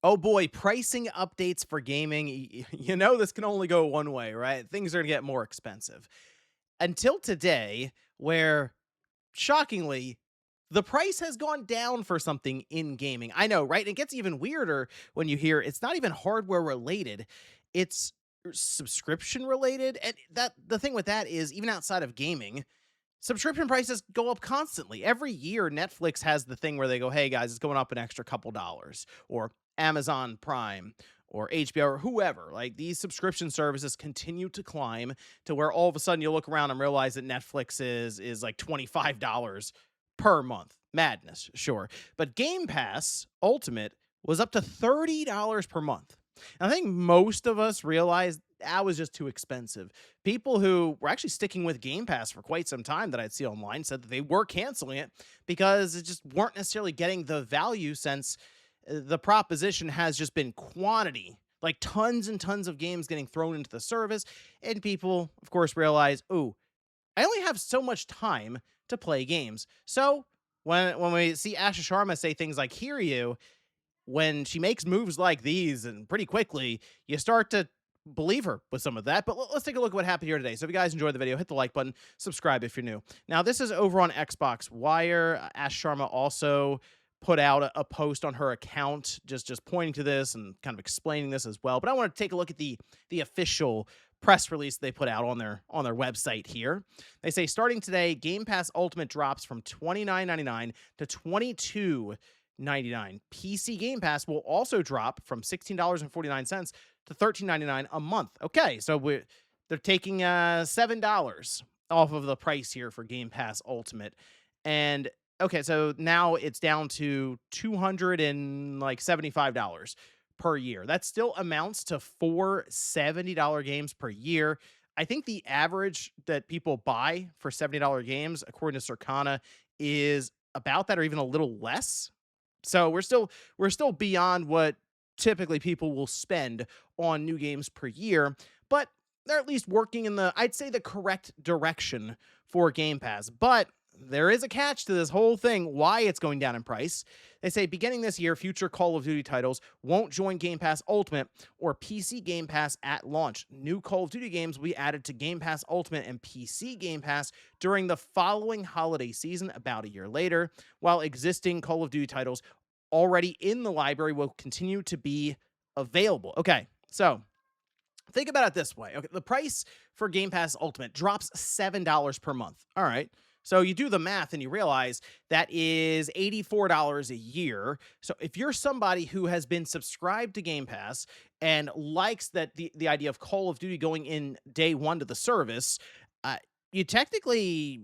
Oh boy, pricing updates for gaming. You know, this can only go one way, right? Things are going to get more expensive. Until today, where shockingly, the price has gone down for something in gaming. I know, right? It gets even weirder when you hear it's not even hardware related, it's subscription related. And that the thing with that is, even outside of gaming, subscription prices go up constantly. Every year, Netflix has the thing where they go, hey guys, it's going up an extra couple dollars, or Amazon Prime or HBO or whoever. Like, these subscription services continue to climb to where all of a sudden you look around and realize that Netflix is like $25 per month. Madness, sure. But Game Pass Ultimate was up to $30 per month. And I think most of us realized that was just too expensive. People who were actually sticking with Game Pass for quite some time that I'd see online said that they were canceling it because it just weren't necessarily getting the value, since the proposition has just been quantity, like tons and tons of games getting thrown into the service. And people, of course, realize, oh, I only have so much time to play games. So when we see Asha Sharma say things like "hear you," when she makes moves like these and pretty quickly, you start to believe her with some of that. But let's take a look at what happened here today. So if you guys enjoyed the video, hit the like button, subscribe if you're new. Now, this is over on Xbox Wire. Ash Sharma also put out a post on her account just pointing to this and kind of explaining this as well. But I want to take a look at the official press release they put out on their website here. They say, starting today, Game Pass Ultimate drops from $29.99 to $22.99. PC Game Pass will also drop from $16.49 to $13.99 a month. Okay, so they're taking $7 off of the price here for Game Pass Ultimate. And okay, so now it's down to $275 per year. That still amounts to four $70 games per year. I think the average that people buy for $70 games, according to Circana, is about that or even a little less. So we're still beyond what typically people will spend on new games per year, but they're at least working in the, I'd say, the correct direction for Game Pass. But there is a catch to this whole thing, why it's going down in price. They say beginning this year, future Call of Duty titles won't join Game Pass Ultimate or PC Game Pass at launch. New Call of Duty games will be added to Game Pass Ultimate and PC Game Pass during the following holiday season, about a year later, while existing Call of Duty titles already in the library will continue to be available. Okay, so think about it this way. Okay, the price for Game Pass Ultimate drops $7 per month. All right. So you do the math and you realize that is $84 a year. So if you're somebody who has been subscribed to Game Pass and likes that the idea of Call of Duty going in day one to the service, uh, you technically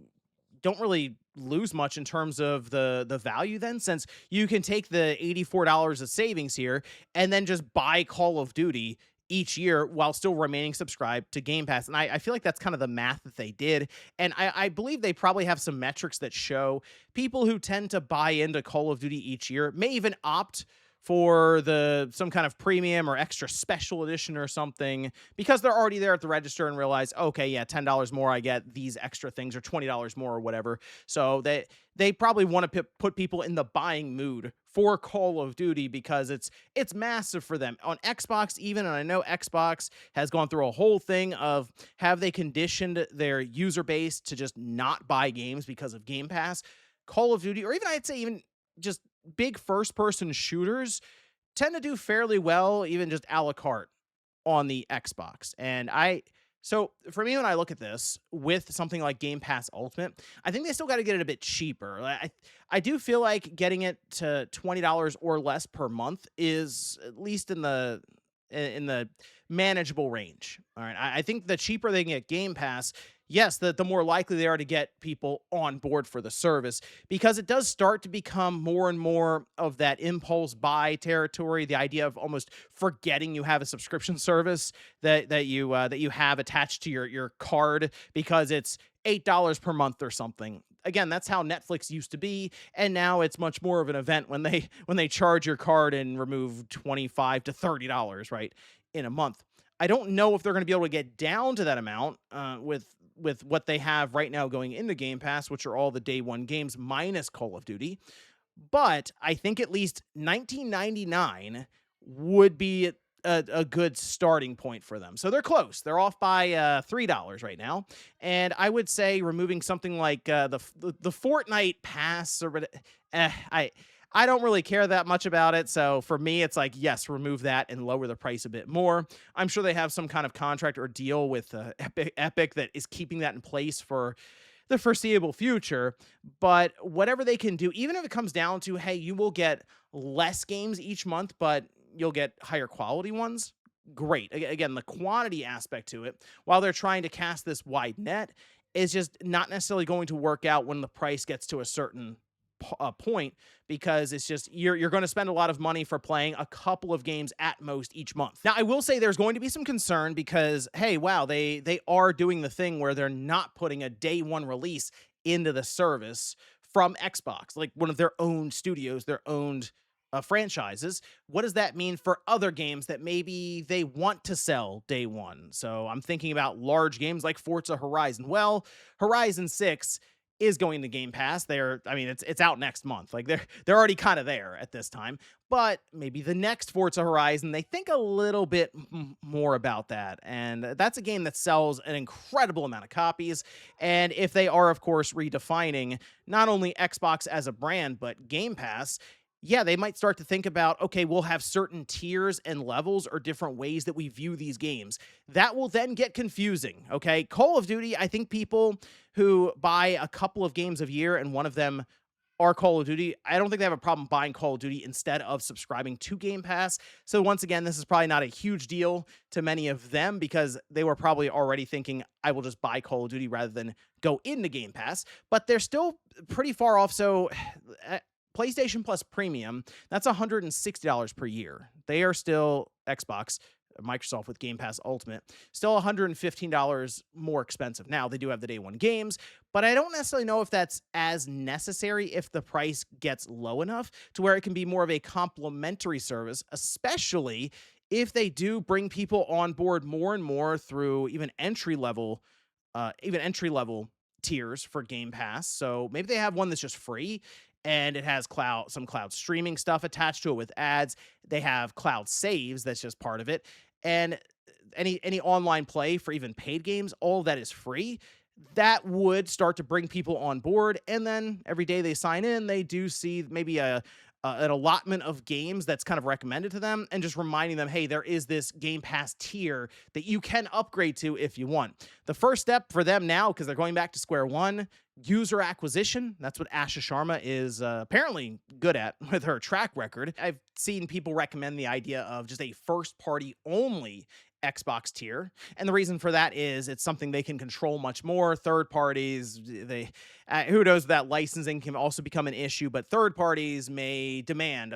don't really lose much in terms of the value then, since you can take the $84 of savings here and then just buy Call of Duty each year while still remaining subscribed to Game Pass. And I feel like that's kind of the math that they did. And I believe they probably have some metrics that show people who tend to buy into Call of Duty each year may even opt for the some kind of premium or extra special edition or something, because they're already there at the register and realize, okay, yeah, $10 more, I get these extra things, or $20 more or whatever. So they probably want to put people in the buying mood for Call of Duty because it's massive for them on Xbox even. And I know Xbox has gone through a whole thing of, have they conditioned their user base to just not buy games because of Game Pass? Call of Duty, or even I'd say even just big first person shooters, tend to do fairly well, even just a la carte on the Xbox. And so for me, when I look at this with something like Game Pass Ultimate, I think they still got to get it a bit cheaper. I do feel like getting it to $20 or less per month is at least in the manageable range. All right. I think the cheaper they can get Game Pass, yes, the more likely they are to get people on board for the service, because it does start to become more and more of that impulse buy territory. The idea of almost forgetting you have a subscription service that you have attached to your card because it's $8 per month or something. Again, that's how Netflix used to be, and now it's much more of an event when they charge your card and remove $25 to $30, right, in a month. I don't know if they're going to be able to get down to that amount with what they have right now going into Game Pass, which are all the day one games minus Call of Duty. But I think at least 19.99 would be a good starting point for them. So they're close. They're off by $3 right now, and I would say removing something like the Fortnite pass or I don't really care that much about it. So for me, it's like, yes, remove that and lower the price a bit more. I'm sure they have some kind of contract or deal with Epic that is keeping that in place for the foreseeable future. But whatever they can do, even if it comes down to, hey, you will get less games each month, but you'll get higher quality ones. Great. Again, the quantity aspect to it, while they're trying to cast this wide net, is just not necessarily going to work out when the price gets to a certain point, because it's just you're going to spend a lot of money for playing a couple of games at most each month. Now, I will say there's going to be some concern because, hey, wow, they are doing the thing where they're not putting a day one release into the service from Xbox, like one of their own studios, their own franchises. What does that mean for other games that maybe they want to sell day one? So I'm thinking about large games like Forza Horizon. Well, Horizon 6 is going to Game Pass. I mean, it's out next month. Like they're already kind of there at this time. But maybe the next Forza Horizon, they think a little bit more about that. And that's a game that sells an incredible amount of copies. And if they are, of course, redefining not only Xbox as a brand, but Game Pass, yeah, they might start to think about, okay, we'll have certain tiers and levels or different ways that we view these games. That will then get confusing, okay? Call of Duty, I think people who buy a couple of games a year and one of them are Call of Duty, I don't think they have a problem buying Call of Duty instead of subscribing to Game Pass. So once again, this is probably not a huge deal to many of them because they were probably already thinking, I will just buy Call of Duty rather than go into Game Pass. But they're still pretty far off. So PlayStation Plus Premium, that's $160 per year. They are still Xbox, Microsoft with Game Pass Ultimate, still $115 more expensive. Now, they do have the day one games, but I don't necessarily know if that's as necessary if the price gets low enough to where it can be more of a complimentary service, especially if they do bring people on board more and more through even entry level tiers for Game Pass. So maybe they have one that's just free and it has some cloud streaming stuff attached to it with ads. They have cloud saves, that's just part of it. And any online play for even paid games, all of that is free. That would start to bring people on board. And then every day they sign in, they do see maybe an allotment of games that's kind of recommended to them, and just reminding them, hey, there is this Game Pass tier that you can upgrade to if you want. The first step for them now, because they're going back to square one, user acquisition. That's what Asha Sharma is apparently good at with her track record. I've seen people recommend the idea of just a first party only Xbox tier. And the reason for that is it's something they can control much more. Third parties, who knows, that licensing can also become an issue, but third parties may demand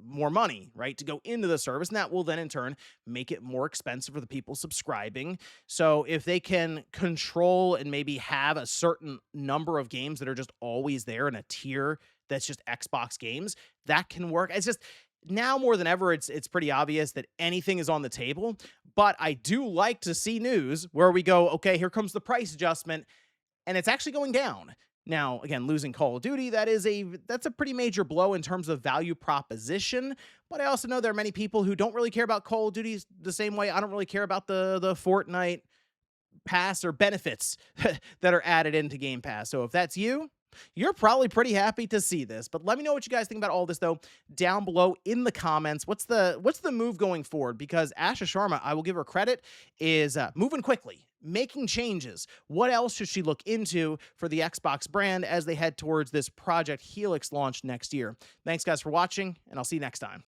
more money, right, to go into the service. And that will then in turn make it more expensive for the people subscribing. So if they can control and maybe have a certain number of games that are just always there in a tier that's just Xbox games, that can work. It's just, now more than ever, it's pretty obvious that anything is on the table. But I do like to see news where we go, okay, here comes the price adjustment, and it's actually going down. Now, again, losing Call of Duty, that's a pretty major blow in terms of value proposition. But I also know there are many people who don't really care about Call of Duty the same way I don't really care about the Fortnite pass or benefits that are added into Game Pass. So if that's you, you're probably pretty happy to see this. But let me know what you guys think about all this, though, down below in the comments. What's the move going forward? Because Asha Sharma, I will give her credit, is moving quickly, making changes. What else should she look into for the Xbox brand as they head towards this Project Helix launch next year? Thanks, guys, for watching, and I'll see you next time.